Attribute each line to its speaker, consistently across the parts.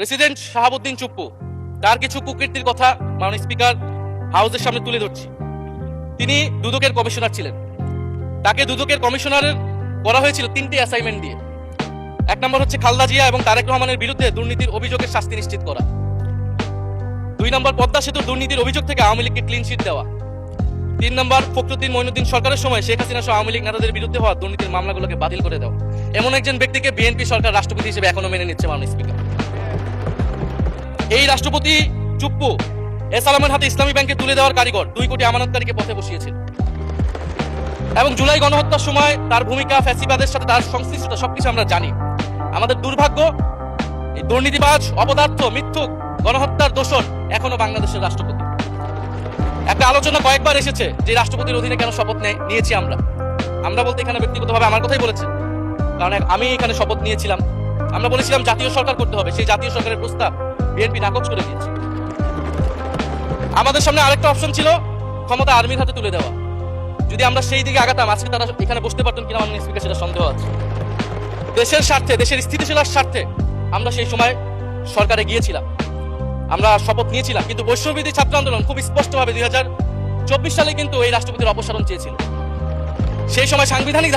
Speaker 1: President Shahabuddin Chuppu তার কিছু কুকীর্তির কথা মাননীয় স্পিকার হাউসের সামনে তুলে ধরছি। তিনি দুদকের কমিশনার ছিলেন। তাকে দুদকের কমিশনারের করা হয়েছিল 3টি অ্যাসাইনমেন্ট দিয়ে। 1 নম্বর হচ্ছে খালেদা জিয়া এবং তারেক রহমানের বিরুদ্ধে দুর্নীতির অভিযোগের শাস্তি নিশ্চিত করা। 2 নম্বর পদ্মা সেতুর দুর্নীতির অভিযোগ থেকে আওয়ামী লীগকে ক্লিন চিট দেওয়া। 3 নম্বর ফখরুদ্দিন মঈনুদ্দিন সরকারের সময় শেখ হাসিনা সহ আওয়ামী লীগ নেতাদের বিরুদ্ধে হওয়া দুর্নীতির মামলাগুলোকে বাতিল করে দেওয়া। এমন একজন ব্যক্তিকে বিএনপি সরকার রাষ্ট্রপতি হিসেবে এখনো মেনে নিচ্ছে মাননীয় স্পিকার। এই রাষ্ট্রপতি চুপ্পু এস আলমের হাতে ইসলামী ব্যাংকে তুলে দেওয়ার কারিগর 2 কোটি আমানতকারীকে পথে বসিয়েছেন এবং জুলাই গণহত্যার সময় তার ভূমিকা, ফ্যাসিবাদের সাথে তার সংশ্লিষ্টতা সবকিছু আমরা জানি। আমাদের দুর্ভাগ্য, এই দুর্নীতিবাজ, অপদার্থ, মিথ্যুক, গণহত্যার দোষর এখনো বাংলাদেশের রাষ্ট্রপতি। একটা আলোচনা কয়েকবার এসেছে যে রাষ্ট্রপতির অধীনে কেন শপথ নিয়েছি আমরা বলতে এখানে ব্যক্তিগতভাবে আমার কথাই বলেছে, কারণ আমি এখানে শপথ নিয়েছিলাম। আমরা বলেছিলাম জাতীয় সরকার করতে হবে, সেই জাতীয় সরকারের প্রস্তাব বিএনপি নাকচ করে দিয়েছে। আমাদের সামনে আরেকটা অপশন ছিল ক্ষমতা আর্মির হাতে তুলে দেওয়া। যদি আমরা সেই দিকে আগাতাম আজকে তারা এখানে বসতে পারতেন কিনা মাননীয় স্পিকার সেটা সন্দেহ আছে। দেশের স্বার্থে, দেশের স্থিতিশীলার স্বার্থে আমরা সেই সময় সরকারে গিয়েছিলাম, আমরা শপথ নিয়েছিলাম। কিন্তু বৈষম্যবিরোধী ছাত্র আন্দোলন খুব স্পষ্টভাবে 2024 সালে কিন্তু এই রাষ্ট্রপতির অপসারণ চেয়েছিল। সেই সময় সাংবিধানিক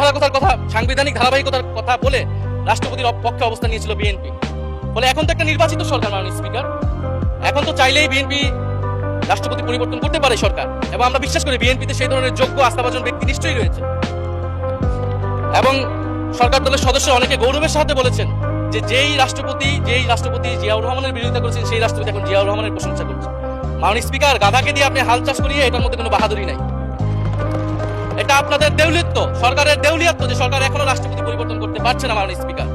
Speaker 1: ধারাবাহিকতার কথা বলে রাষ্ট্রপতির পক্ষে অবস্থান নিয়েছিল বিএনপি। ফলে এখন তো একটা নির্বাচিত সরকার মাননীয় স্পিকার, এখন তো চাইলেই বিএনপি রাষ্ট্রপতি পরিবর্তন করতে পারে সরকার, এবং আমরা বিশ্বাস করি বিএনপিতে সেই ধরনের যোগ্য আস্থাভাজন ব্যক্তি নিশ্চয়ই রয়েছে। এবং সরকার দলের সদস্য অনেকে গৌরবের সাথে বলেছেন যে যেই রাষ্ট্রপতি জিয়াউর রহমানের বিরোধিতা করেছেন সেই রাষ্ট্রপতি এখন জিয়াউর রহমানের প্রশংসা করছে। মাননীয় স্পিকার, গাধাকে দিয়ে আপনি হাল চাষ করিয়ে এটার মধ্যে কোনো বাহাদুরি নাই। এটা আপনাদের দেউলিয়ত্ব, সরকারের দেউলিয়ত্ব যে সরকার এখনো রাষ্ট্রপতি পরিবর্তন করতে পারছে না মাননীয় স্পিকার।